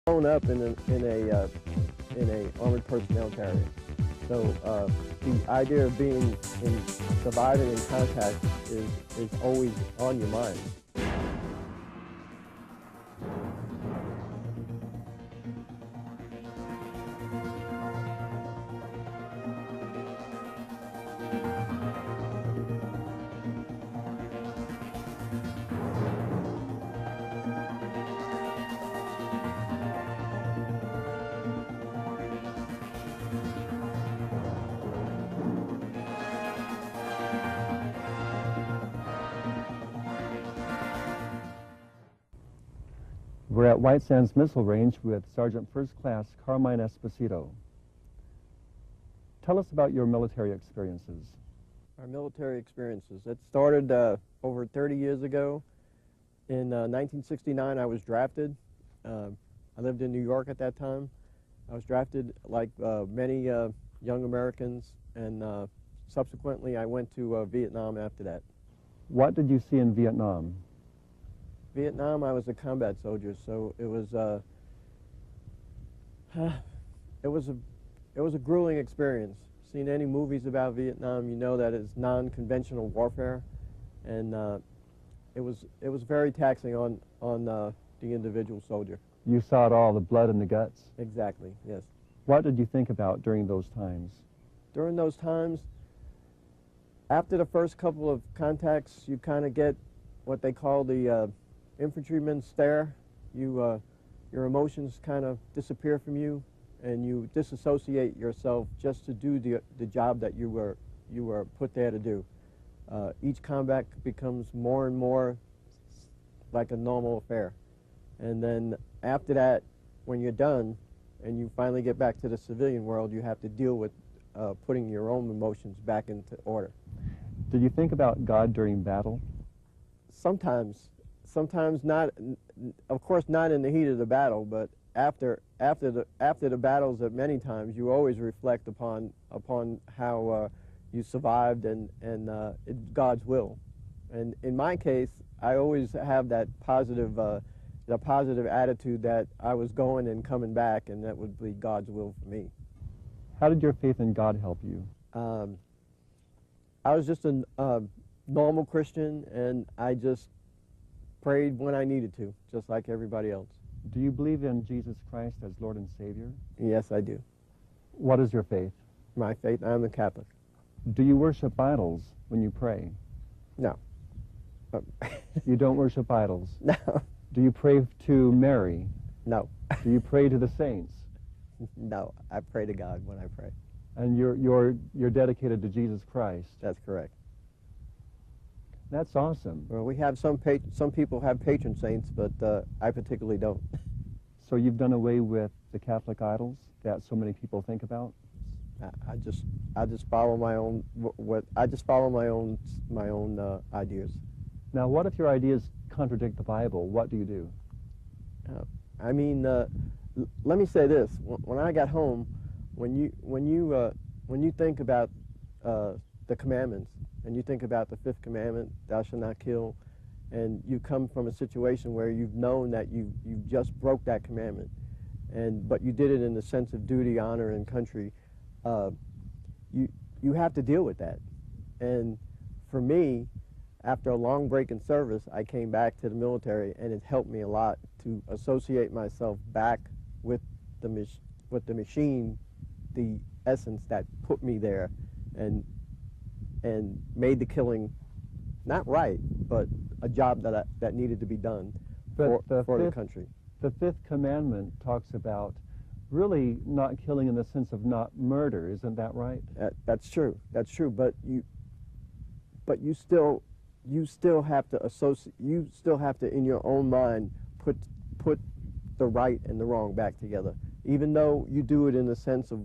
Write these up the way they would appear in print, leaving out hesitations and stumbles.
grown up in a armored personnel carrier. So the idea of being surviving in contact is always on your mind. We're at White Sands Missile Range with Sergeant First Class Carmine Esposito. Tell us about your military experiences. Our military experiences. It started over 30 years ago. In 1969, I was drafted. I lived in New York at that time. I was drafted like many young Americans, and subsequently I went to Vietnam after that. What did you see in Vietnam? Vietnam, I was a combat soldier, so it was a grueling experience. Seen any movies about Vietnam, you know that it's non-conventional warfare, and it was very taxing on the individual soldier. You saw it all, the blood and the guts? Exactly, yes. What did you think about during those times? During those times, after the first couple of contacts, you kind of get what they call the infantryman's stare. Your emotions kind of disappear from you, and you disassociate yourself just to do the job that you were put there to do. Each combat becomes more and more like a normal affair, and then after that, when you're done and you finally get back to the civilian world, you have to deal with putting your own emotions back into order. Did you think about God during battle? Sometimes not, of course not in the heat of the battle, but after the battles, at many times you always reflect upon how you survived and God's will. And in my case, I always have that positive attitude that I was going and coming back, and that would be God's will for me. How did your faith in God help you? I was just a normal Christian, and I just prayed when I needed to, just like everybody else. Do you believe in Jesus Christ as Lord and Savior? Yes, I do. What is your faith? My faith, I'm a Catholic. Do you worship idols when you pray? No. You don't worship idols? No. Do you pray to Mary? No. Do you pray to the saints? No, I pray to God when I pray. And you're dedicated to Jesus Christ? That's correct. That's awesome. Well, we have some people have patron saints, but I particularly don't. So you've done away with the Catholic idols that so many people think about? I just follow my own my own ideas. Now, what if your ideas contradict the Bible? What do you do? I mean, let me say this: when I got home, when you think about the commandments, and you think about the fifth commandment, thou shalt not kill, and you come from a situation where you've known that you just broke that commandment, but you did it in the sense of duty, honor, and country, you have to deal with that. And for me, after a long break in service, I came back to the military, and it helped me a lot to associate myself back with the machine, the essence that put me there, and made the killing not right, but a job that needed to be done for the country. The fifth commandment talks about really not killing in the sense of not murder. Isn't that right? That's true. That's true. But you still have to associate. You still have to, in your own mind, put the right and the wrong back together. Even though you do it in the sense of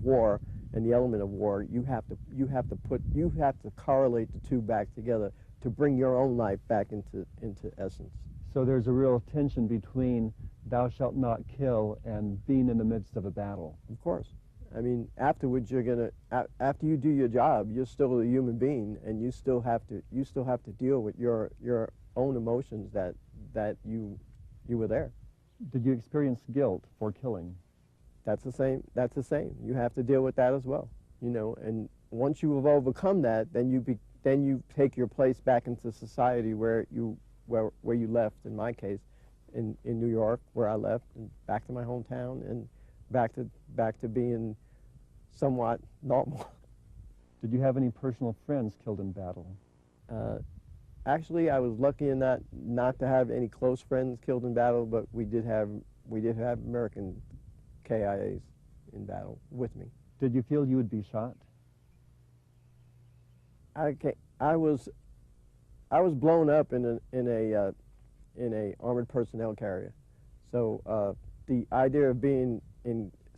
war and the element of war, you have to correlate the two back together to bring your own life back into essence. So there's a real tension between thou shalt not kill and being in the midst of a battle. Of course. I mean, afterwards after you do your job, you're still a human being, and you still have to deal with your own emotions that you were there. Did you experience guilt for killing? That's the same. That's the same. You have to deal with that as well, you know. And once you have overcome that, then you take your place back into society where you left. In my case, in New York, where I left, and back to my hometown, and back to being somewhat normal. Did you have any personal friends killed in battle? Actually, I was lucky in that not to have any close friends killed in battle, but we did have American KIAs in battle with me. Did you feel you would be shot? I was blown up in a armored personnel carrier, so the idea of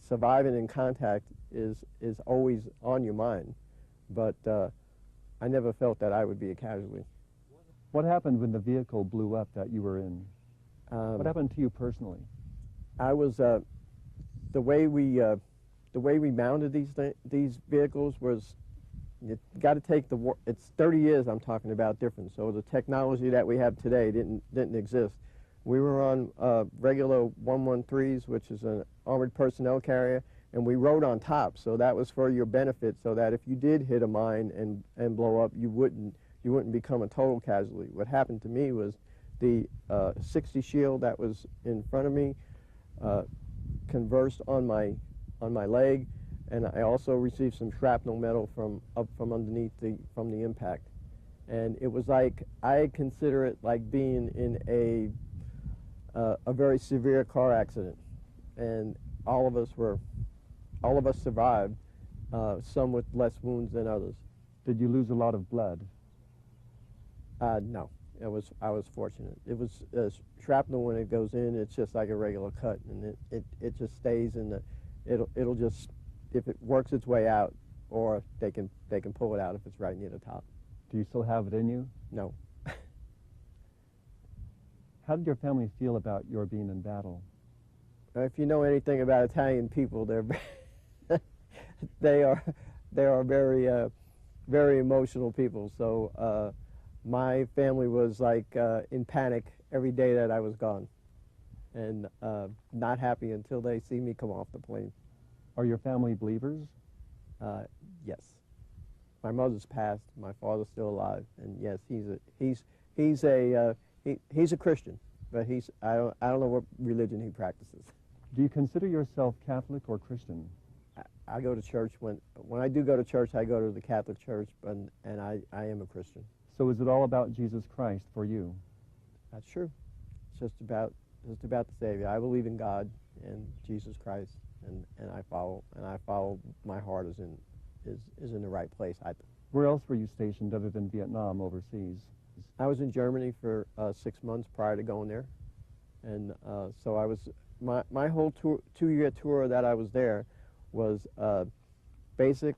surviving in contact is always on your mind, but I never felt that I would be a casualty. What happened when the vehicle blew up that you were in? What happened to you personally? I was the way we mounted these vehicles was, you got to take it's 30 years I'm talking about different. So the technology that we have today didn't exist. We were on regular 113s, which is an armored personnel carrier, and we rode on top. So that was for your benefit, so that if you did hit a mine and blow up, you wouldn't become a total casualty. What happened to me was the 60 shield that was in front of me conversed on my leg, and I also received some shrapnel metal from underneath from the impact. And it was like, I consider it like being in a very severe car accident, and all of us survived, some with less wounds than others. Did you lose a lot of blood? No, I was fortunate. It was shrapnel. When it goes in, it's just like a regular cut, and it just stays in it'll just, if it works its way out, or they can pull it out if it's right near the top. Do you still have it in you? No. How did your family feel about your being in battle? If you know anything about Italian people, they are very very emotional people. So my family was like in panic every day that I was gone, and not happy until they see me come off the plane. Are your family believers? Yes. My mother's passed. My father's still alive, and yes, he's a Christian, but I don't know what religion he practices. Do you consider yourself Catholic or Christian? I go to church. When I do go to church, I go to the Catholic Church, and I am a Christian. So is it all about Jesus Christ for you? That's true. It's just about the Savior. I believe in God and Jesus Christ, and I follow my heart is in the right place. Where else were you stationed other than Vietnam overseas? I was in Germany for 6 months prior to going there, and so I was my whole 2-year tour that I was there was basic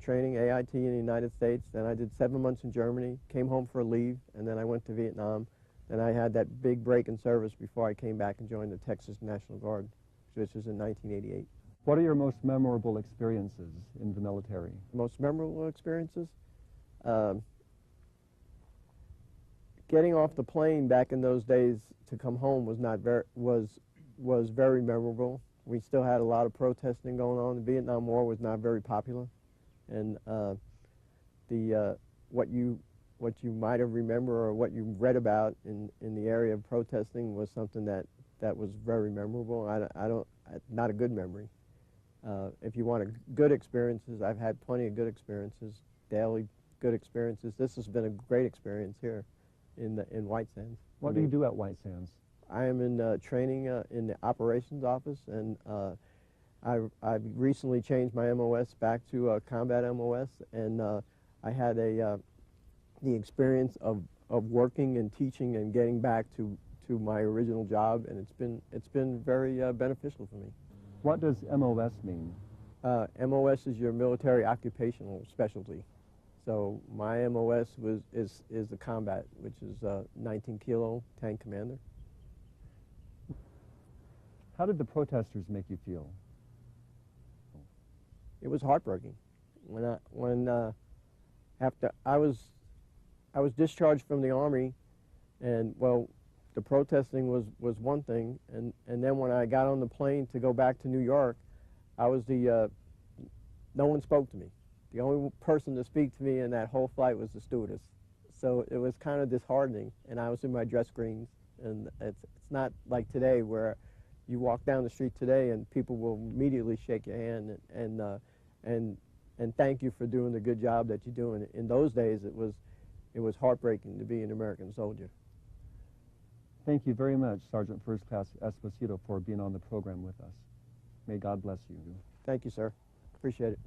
training, AIT in the United States. Then I did 7 months in Germany, came home for a leave, and then I went to Vietnam. Then I had that big break in service before I came back and joined the Texas National Guard, which was in 1988. What are your most memorable experiences in the military? Most memorable experiences? Getting off the plane back in those days to come home was very memorable. We still had a lot of protesting going on. The Vietnam War was not very popular, and what you might have remembered or what you read about in the area of protesting was something that was very memorable. Not a good memory. If you want good experiences, I've had plenty of good experiences, daily good experiences. This has been a great experience here in White Sands. What do you do at White Sands? I am in training in the operations office, and I've recently changed my MOS back to combat MOS, and I had the experience of working and teaching and getting back to my original job, and it's been very beneficial for me. What does MOS mean? MOS is your military occupational specialty. So my MOS is the combat, which is 19 kilo tank commander. How did the protesters make you feel? It was heartbreaking. After I was discharged from the Army, and well, the protesting was one thing, and then when I got on the plane to go back to New York, I was no one spoke to me. The only person to speak to me in that whole flight was the stewardess. So it was kind of disheartening, and I was in my dress greens, and it's not like today where you walk down the street today and people will immediately shake your hand and thank you for doing the good job that you're doing. In those days, it was heartbreaking to be an American soldier. Thank you very much, Sergeant First Class Esposito, for being on the program with us. May God bless you. Thank you, sir. Appreciate it.